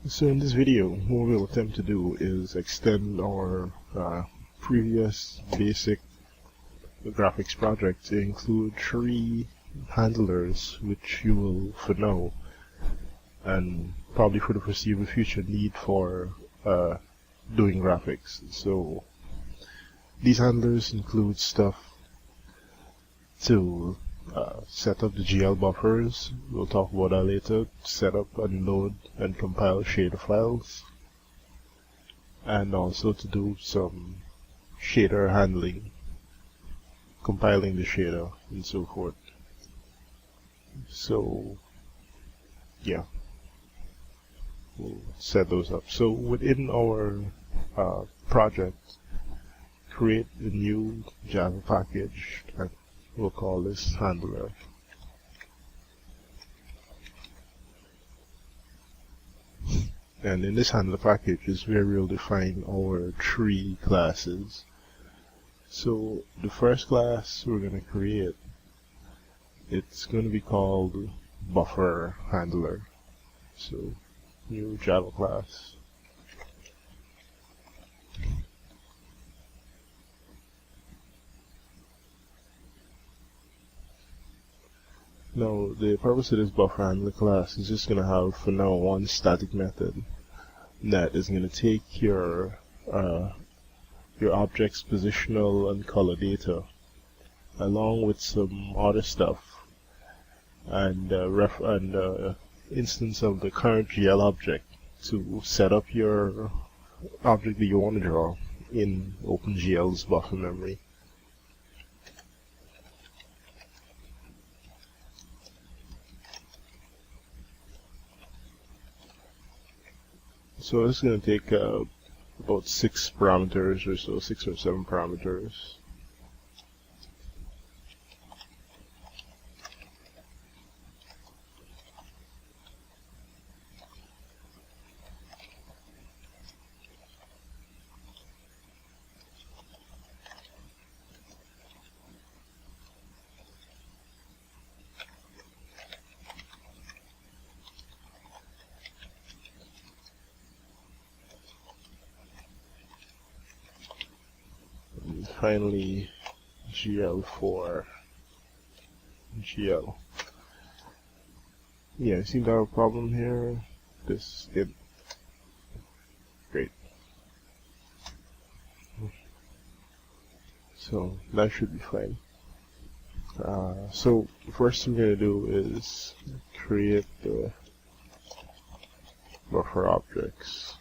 So in this video, what we'll attempt to do is extend our previous basic graphics project to include 3 handlers which you will, for now, and probably for the foreseeable future, need for doing graphics. So these handlers include stuff to set up the GL buffers. We'll talk about that later. Set up and load and compile shader files, and also to do some shader handling, compiling the shader and so forth. So yeah, we'll set those up. So within our project, create a new Java package, and we'll call this handler. And in this handler package is where we'll define our 3 classes. So the first class we're going to create, it's going to be called buffer handler. So new Java class. Now, the purpose of this buffer handler class is just going to have, for now, one static method that is going to take your object's positional and color data, along with some other stuff, and instance of the current GL object to set up your object that you want to draw in OpenGL's buffer memory. So this is going to take about 6 parameters or so, 6 or 7 parameters. Finally, GL for GL. Yeah, I seem to have a problem here. This did great. So that should be fine. So the first thing we're going to do is create the buffer objects.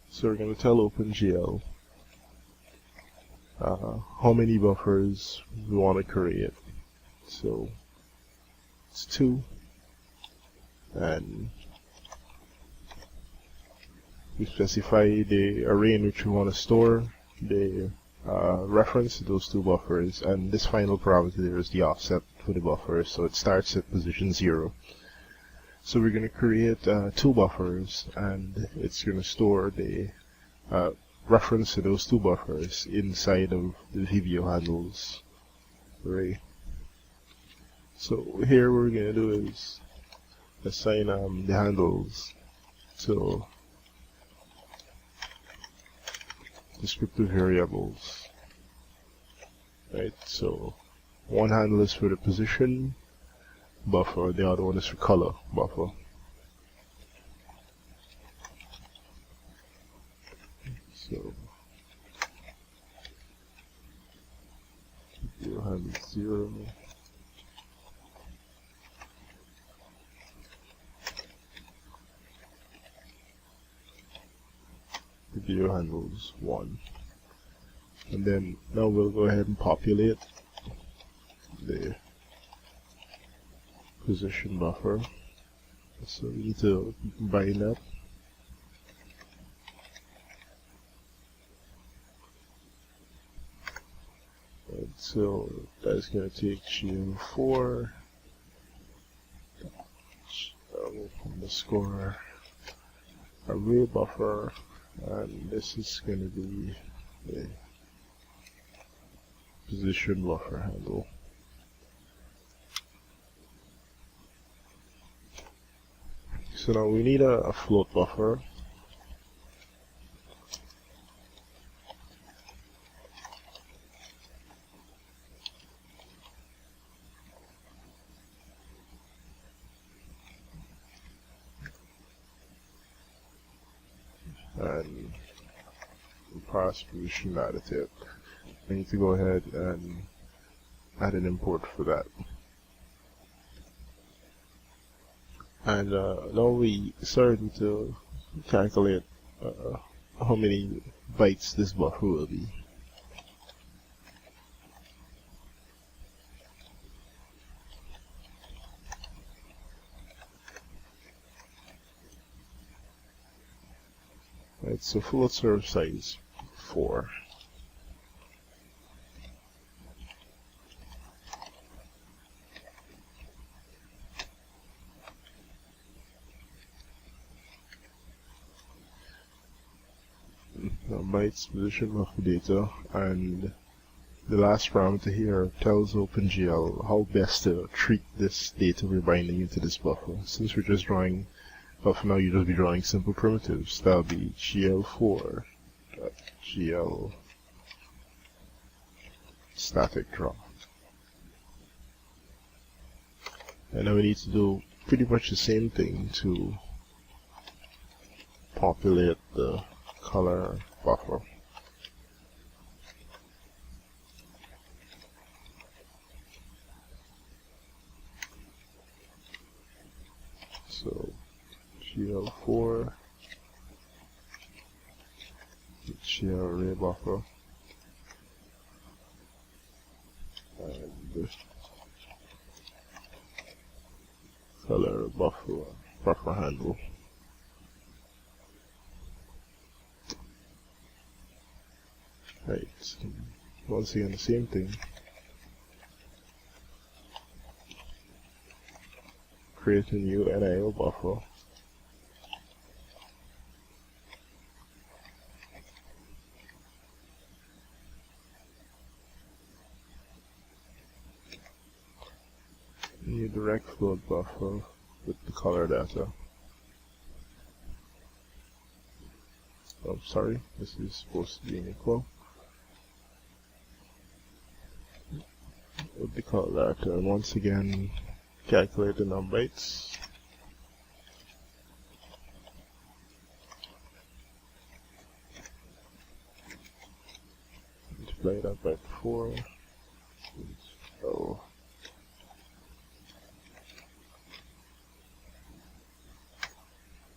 So we're going to tell OpenGL how many buffers we want to create. So it's 2, and we specify the array in which we want to store the reference to those 2 buffers, and this final parameter there is the offset for the buffer, so it starts at position 0. So we're going to create 2 buffers, and it's going to store the reference to those 2 buffers inside of the VBO handles array. So here what we're going to do is assign the handles to descriptive variables. Right, so one handle is for the position buffer, the other one is for color buffer. So you have 0. The video handles 1. And then now we'll go ahead and populate the position buffer. So we need to combine that. And so that's going to take GL4 underscore array buffer, and this is going to be the position buffer handle. So now we need a float buffer. And pass position additive. I need to go ahead and add an import for that. And now we started to calculate how many bytes this buffer will be. Right, so float serve size 4. Now bytes position of the data, and the last parameter here tells OpenGL how best to treat this data we're binding into this buffer. Since we're just drawing, well, for now you just be drawing simple primitives. That'll be GL4.gl static draw. And now we need to do pretty much the same thing to populate the color buffer. So GL4 GL array buffer and color buffer handle. Right, once again the same thing. Create a new NIO buffer. New direct float buffer with the color data. Oh, sorry, this is supposed to be an equal. With the color data, and once again calculate the num bytes. Multiply that by 4. Oh.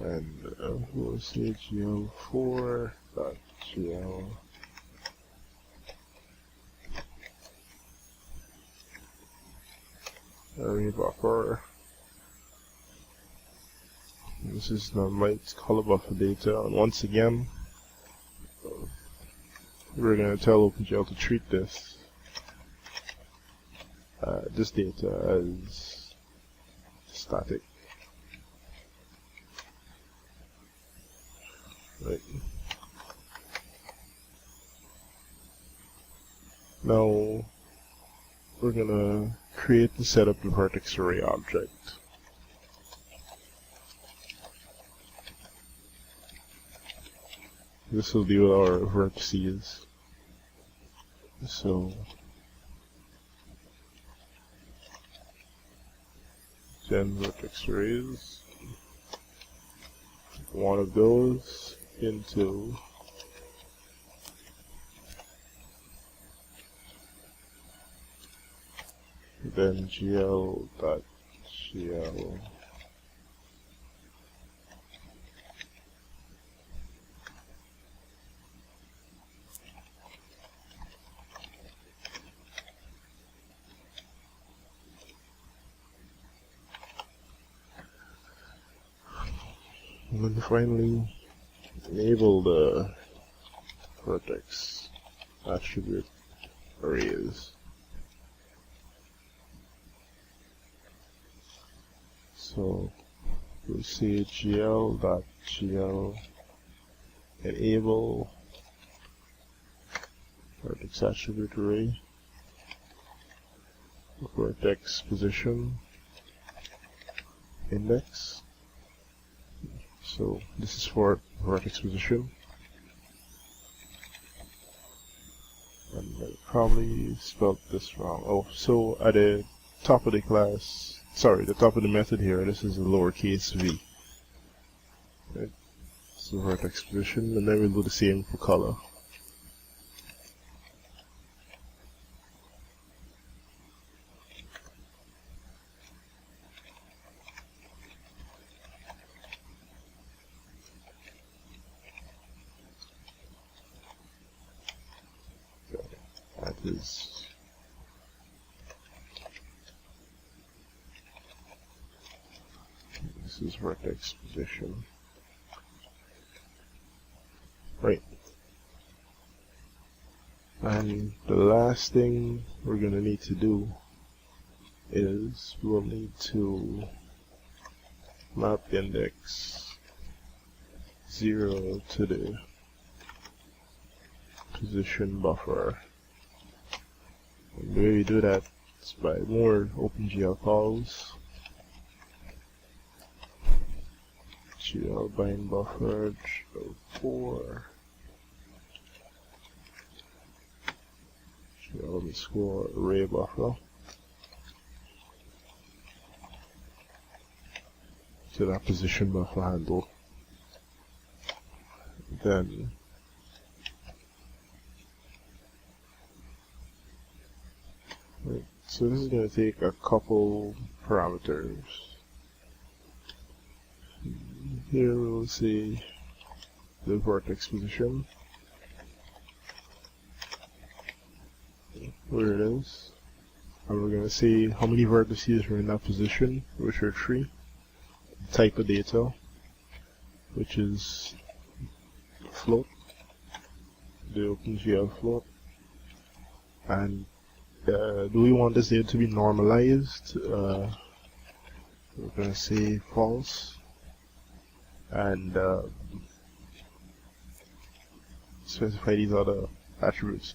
And we'll say GL4.gl array buffer. This is the bytes color buffer data, and once again we're going to tell OpenGL to treat this data as static. Right. Now we're gonna create and set up the vertex array object. This will be our vertices. So gen vertex arrays. One of those into then gl.gl and then finally enable the vertex attribute arrays. So we'll say gl.gl enable vertex attribute array, vertex position index. So this is for vertex position. And I probably spelled this wrong. Oh, so at the top of the class, sorry, the top of the method here, this is a lowercase v. Right? So vertex position, and then we'll do the same for color. That is this is vertex position. Right. And the last thing we're going to need to do is we'll need to map index 0 to the position buffer. And the way we do that is by more OpenGL calls. GL bind buffer 4 GL underscore array buffer to that position buffer handle. Then so this is going to take a couple parameters. Here we'll see the vertex position, where it is, and we're going to see how many vertices are in that position, which are 3, type of data, which is float, the OpenGL float, and do we want this data to be normalized? We're going to say false, and specify these other attributes.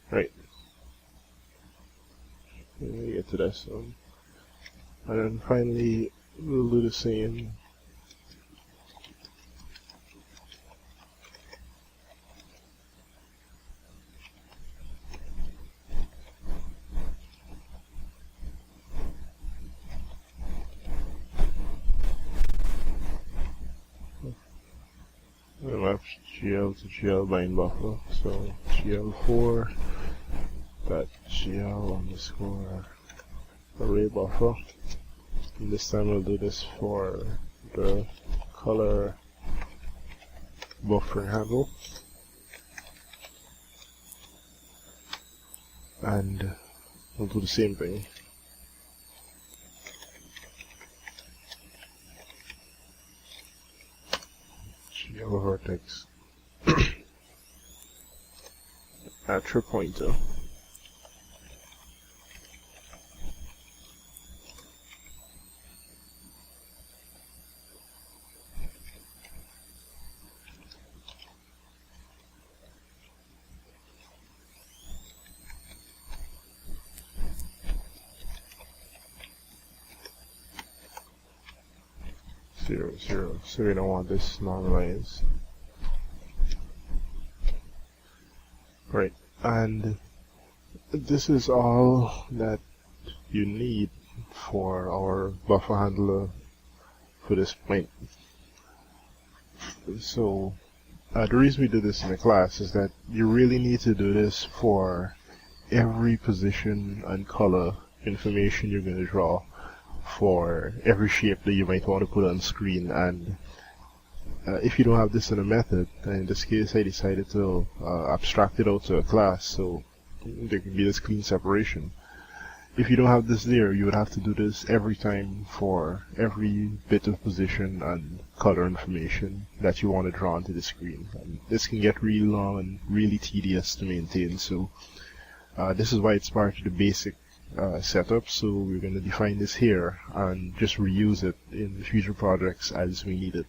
Right. Let me get to this one. And then finally, we'll do the same. Map GL to GL bind buffer. So GL4 dot GL underscore array buffer. And this time we'll do this for the color buffer handle. And we'll do the same thing. GL vertex attribute pointer. Zero, zero. So we don't want this normalized. Right, and this is all that you need for our buffer handler for this point. So the reason we do this in the class is that you really need to do this for every position and color information you're going to draw for every shape that you might want to put on screen. And if you don't have this in a method, and in this case I decided to abstract it out to a class so there can be this clean separation. If you don't have this there, you would have to do this every time for every bit of position and color information that you want to draw onto the screen. And this can get really long and really tedious to maintain, so this is why it's part of the basic setup. So we're going to define this here and just reuse it in future projects as we need it.